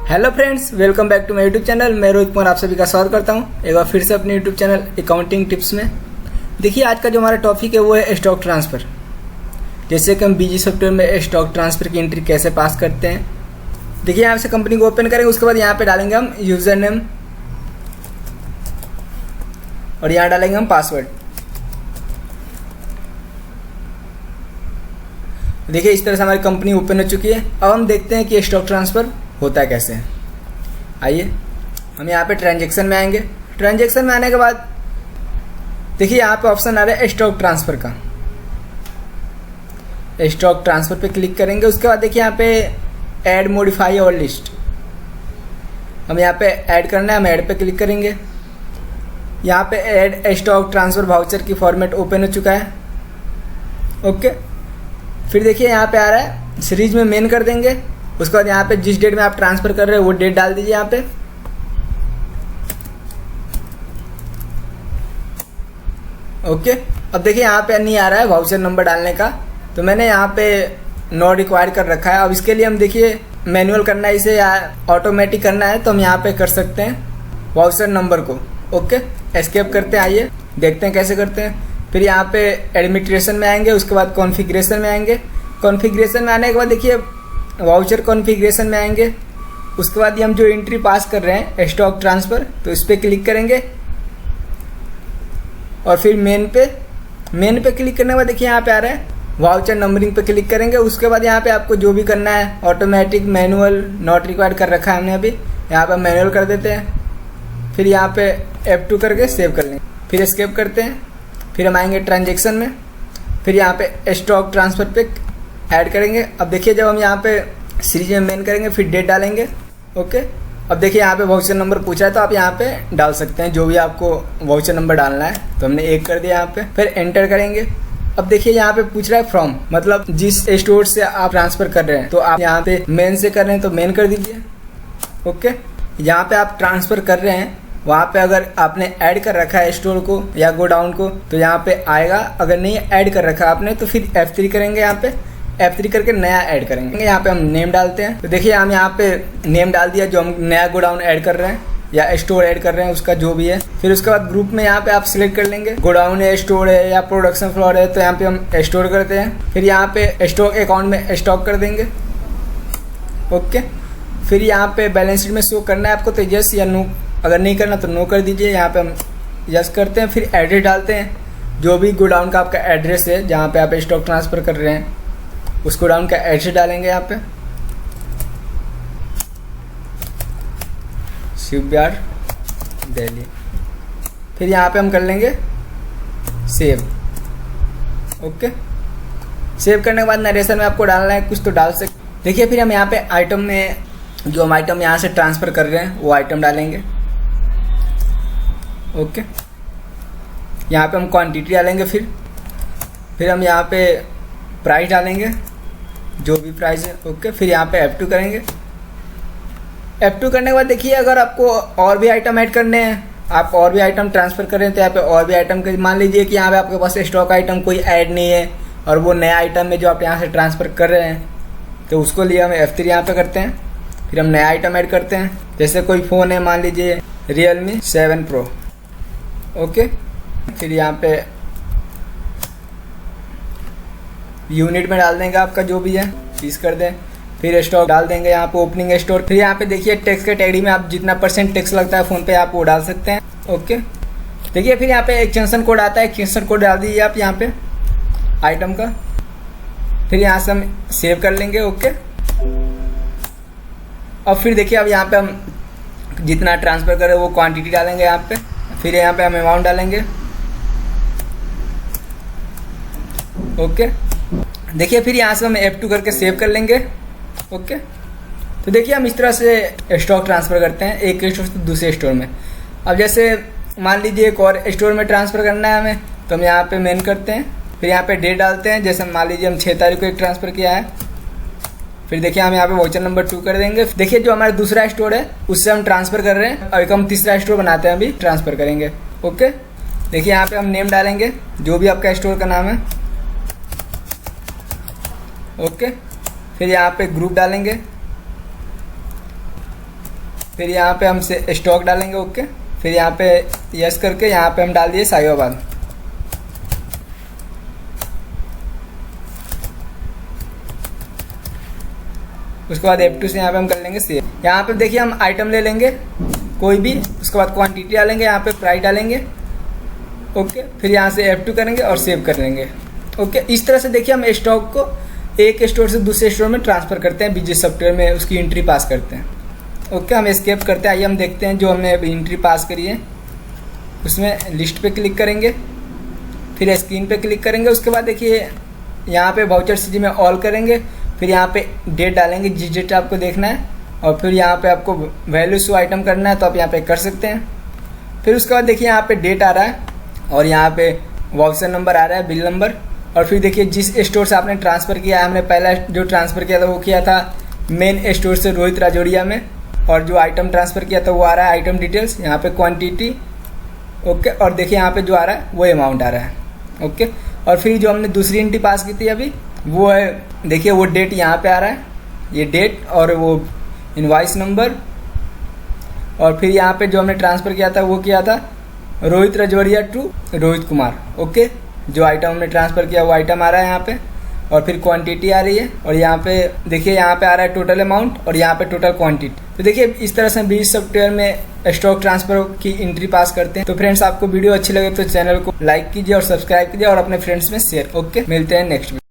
Hello friends, welcome back to my YouTube channel. मैं रोहित कुमार आप सभी का स्वागत करता हूं एक बार फिर से अपने यूट्यूब चैनल अकाउंटिंग टिप्स में। देखिए, आज का जो हमारा टॉपिक है वो है स्टॉक ट्रांसफ़र। जैसे कि हम बीजी सॉफ्टवेयर में स्टॉक ट्रांसफ़र की एंट्री कैसे पास करते हैं। देखिए, यहाँ से कंपनी को ओपन करेंगे, उसके बाद यहाँ पे डालेंगे हम यूज़र नेम और यहाँ डालेंगे हम पासवर्ड। देखिए, इस तरह से हमारी कंपनी ओपन हो चुकी है। अब हम देखते हैं कि स्टॉक ट्रांसफ़र होता है कैसे। आइए हम यहाँ पे ट्रांजैक्शन में आएंगे। ट्रांजैक्शन में आने के बाद देखिए यहाँ पे ऑप्शन आ रहा है स्टॉक ट्रांसफ़र का। स्टॉक ट्रांसफ़र पे क्लिक करेंगे। उसके बाद देखिए यहाँ पे ऐड मॉडिफाई और लिस्ट, हम यहाँ पे ऐड करना है, हम ऐड पे क्लिक करेंगे। यहाँ पे ऐड स्टॉक ट्रांसफ़र वाउचर की फॉर्मेट ओपन हो चुका है। ओके, फिर देखिए यहाँ पे आ रहा है सीरीज में मेन कर देंगे। उसके बाद यहाँ पे जिस डेट में आप ट्रांसफ़र कर रहे हो वो डेट डाल दीजिए यहाँ पे। ओके, अब देखिए यहाँ पे नहीं आ रहा है वाउचर नंबर डालने का, तो मैंने यहाँ पे नॉट रिक्वायर्ड कर रखा है। अब इसके लिए हम देखिए मैनुअल करना है इसे या ऑटोमेटिक करना है, तो हम यहाँ पे कर सकते हैं वाउचर नंबर को। ओके, एस्केप करते हैं। आइए देखते हैं कैसे करते हैं। फिर यहाँ पे एडमिनिस्ट्रेशन में आएंगे, उसके बाद कॉन्फ़िगरेशन में आएंगे। कॉन्फ़िगरेशन में आने के बाद देखिए वाउचर कॉन्फ़िगरेशन में आएंगे। उसके बाद ये हम जो एंट्री पास कर रहे हैं स्टॉक ट्रांसफ़र, तो इस पर क्लिक करेंगे और फिर मेन पे क्लिक करने के बाद देखिए यहाँ पे आ रहा है वाउचर नंबरिंग पे क्लिक करेंगे। उसके बाद यहाँ पे आपको जो भी करना है ऑटोमेटिक, मैनुअल, नॉट रिक्वायर्ड कर रखा है हमने अभी, यहाँ पे मैनुअल कर देते हैं। फिर यहाँ पे F2 करके सेव कर लेंगे। फिर एस्केप करते हैं। फिर हम आएंगे ट्रांजैक्शन में। फिर यहाँ पे स्टॉक ट्रांसफ़र पे ऐड करेंगे। अब देखिए जब हम यहाँ पे सीरीज में मेन करेंगे फिर डेट डालेंगे। ओके, अब देखिए यहाँ पे वाउचर नंबर पूछा है, तो आप यहाँ पे डाल सकते हैं जो भी आपको वाउचर नंबर डालना है। तो हमने 1 कर दिया यहाँ पे। फिर एंटर करेंगे। अब देखिए यहाँ पे पूछ रहा है फ्रॉम, मतलब जिस स्टोर से आप ट्रांसफ़र कर रहे हैं, तो आप यहाँ पे मेन से कर रहे हैं तो मेन कर दीजिए। ओके, यहाँ पे आप ट्रांसफ़र कर रहे हैं वहाँ पे अगर आपने ऐड कर रखा है स्टोर को या गोडाउन को तो यहाँ पे आएगा। अगर नहीं ऐड कर रखा आपने तो फिर F3 करेंगे। यहाँ पे F3 करके नया ऐड करेंगे। यहाँ पे हम नेम डालते हैं। तो देखिए हम यहाँ पे नेम डाल दिया जो हम नया गोडाउन ऐड कर रहे हैं या स्टोर ऐड कर रहे हैं उसका जो भी है। फिर उसके बाद ग्रुप में यहाँ पे आप सिलेक्ट कर लेंगे गोडाउन है, स्टोर है या प्रोडक्शन फ्लोर है, तो यहाँ पे हम स्टोर करते हैं। फिर यहाँ पे स्टॉक अकाउंट में स्टॉक कर देंगे। ओके, फिर यहाँ पे बैलेंस शीट में शो करना है आपको तो यस या नो, अगर नहीं करना तो नो कर दीजिए। यहाँ पे हम यस करते हैं। फिर एड्रेस डालते हैं, जो भी गोडाउन का आपका एड्रेस है जहाँ पे आप स्टॉक ट्रांसफ़र कर रहे हैं उस गोडाउन का एड्रेस डालेंगे यहाँ पे, शिवबिहार दिल्ली। फिर यहाँ पे हम कर लेंगे सेव। ओके, सेव करने के बाद नरेशन में आपको डालना है कुछ तो डाल सकते। देखिए फिर हम यहाँ पे आइटम में जो हम आइटम यहाँ से ट्रांसफ़र कर रहे हैं वो आइटम डालेंगे। ओके, यहाँ पे हम क्वांटिटी डालेंगे। फिर हम यहाँ पे प्राइस डालेंगे जो भी प्राइस है। ओके, फिर यहाँ पे F2 करेंगे। F2 करने के बाद देखिए अगर आपको और भी आइटम ऐड करने हैं, आप और भी आइटम ट्रांसफ़र कर रहे हैं तो यहाँ पे और भी आइटम के, मान लीजिए कि यहाँ पे आपके पास स्टॉक आइटम कोई ऐड नहीं है और वो नया आइटम है जो आप यहाँ से ट्रांसफ़र कर रहे हैं, तो उसको लिए हम F3 यहाँ पे करते हैं। फिर हम नया आइटम ऐड करते हैं। जैसे कोई फ़ोन है, मान लीजिए Realme 7 Pro। ओके, फिर यहाँ पे यूनिट में डाल देंगे आपका जो भी है, 30 कर दें। फिर स्टॉक डाल देंगे यहाँ पे ओपनिंग स्टोर। फिर यहाँ पे देखिए टैक्स कैटेगरी में आप जितना % टैक्स लगता है फ़ोन पे आप वो डाल सकते हैं। ओके, देखिए फिर यहाँ पे एक्सटेंशन कोड आता है, एक्सटेंशन कोड डाल दीजिए आप यहाँ पे आइटम का। फिर यहाँ से हम सेव कर लेंगे। ओके, और फिर देखिए अब यहाँ पे हम जितना ट्रांसफ़र करें वो क्वांटिटी डालेंगे यहाँ पे। फिर यहाँ पे हम अमाउंट डालेंगे। ओके, देखिए फिर यहाँ से हम F2 करके सेव कर लेंगे। ओके, तो देखिए हम इस तरह से स्टॉक ट्रांसफ़र करते हैं एक स्टोर से दूसरे स्टोर में। अब जैसे मान लीजिए एक और स्टोर में ट्रांसफ़र करना है हमें, तो हम यहाँ पे मेन करते हैं। फिर यहाँ पे डेट डालते हैं। जैसे मान लीजिए हम 6 तारीख को एक ट्रांसफ़र किया है। फिर देखिए हम यहाँ पे वाउचर नंबर 2 कर देंगे। देखिए जो हमारा दूसरा स्टोर है उससे हम ट्रांसफ़र कर रहे हैं और एक हम तीसरा स्टोर बनाते हैं, अभी ट्रांसफ़र करेंगे। ओके, देखिए यहाँ पे हम नेम डालेंगे जो भी आपका स्टोर का नाम है। ओके, फिर यहाँ पे ग्रुप डालेंगे। फिर यहाँ पे हम स्टॉक डालेंगे। ओके, फिर यहाँ पे यस करके यहाँ पे हम डाल दिए साहिवाबाद। उसके बाद F2 से यहाँ पे हम कर लेंगे सेव। यहाँ पे देखिए हम आइटम ले लेंगे कोई भी, उसके बाद क्वांटिटी डालेंगे, यहाँ पे प्राइस डालेंगे। ओके, फिर यहाँ से F2 करेंगे और सेव कर लेंगे। ओके, इस तरह से देखिए हम स्टॉक को एक स्टोर से दूसरे स्टोर में ट्रांसफ़र करते हैं, बीजीएस सॉफ्टवेयर में उसकी एंट्री पास करते हैं। ओके, हम एस्केप करते हैं। आइए हम देखते हैं जो हमने अभी एंट्री पास करी है उसमें लिस्ट पे क्लिक करेंगे, फिर स्क्रीन पे क्लिक करेंगे। उसके बाद देखिए यहाँ पे वाउचर सीजी में ऑल करेंगे, फिर यहाँ पे डेट डालेंगे जिस डेट आपको देखना है, और फिर यहाँ पे आपको वैल्यू शो आइटम करना है तो आप यहाँ पे कर सकते हैं। फिर उसके बाद देखिए यहाँ पे डेट आ रहा है और यहाँ पे वाउचर नंबर आ रहा है, बिल नंबर, और फिर देखिए जिस स्टोर से आपने ट्रांसफ़र किया है, हमने पहला जो ट्रांसफ़र किया था वो किया था मेन स्टोर से रोहित राजौड़िया में, और जो आइटम ट्रांसफ़र किया था वो आ रहा है आइटम डिटेल्स, यहाँ पे क्वांटिटी। ओके, और देखिए यहाँ पे जो आ रहा है वो अमाउंट आ रहा है। ओके, और फिर जो हमने दूसरी एंट्री पास की थी अभी वो है, देखिए वो डेट यहाँ पे आ रहा है, ये डेट और वो इनवॉइस नंबर, और फिर यहाँ पे जो हमने ट्रांसफ़र किया था वो किया था रोहित राजौड़िया टू रोहित कुमार। ओके, जो आइटम हमने ट्रांसफ़र किया वो आइटम आ रहा है यहाँ पे, और फिर क्वांटिटी आ रही है, और यहाँ पे देखिए यहाँ पे आ रहा है टोटल अमाउंट और यहाँ पे टोटल क्वांटिटी। तो देखिए इस तरह से बीजीएस सॉफ्टवेयर में स्टॉक ट्रांसफर की एंट्री पास करते हैं। तो फ्रेंड्स, आपको वीडियो अच्छी लगे तो चैनल को लाइक कीजिए और सब्सक्राइब कीजिए और अपने फ्रेंड्स में शेयर। ओके, मिलते हैं नेक्स्ट वीडियो।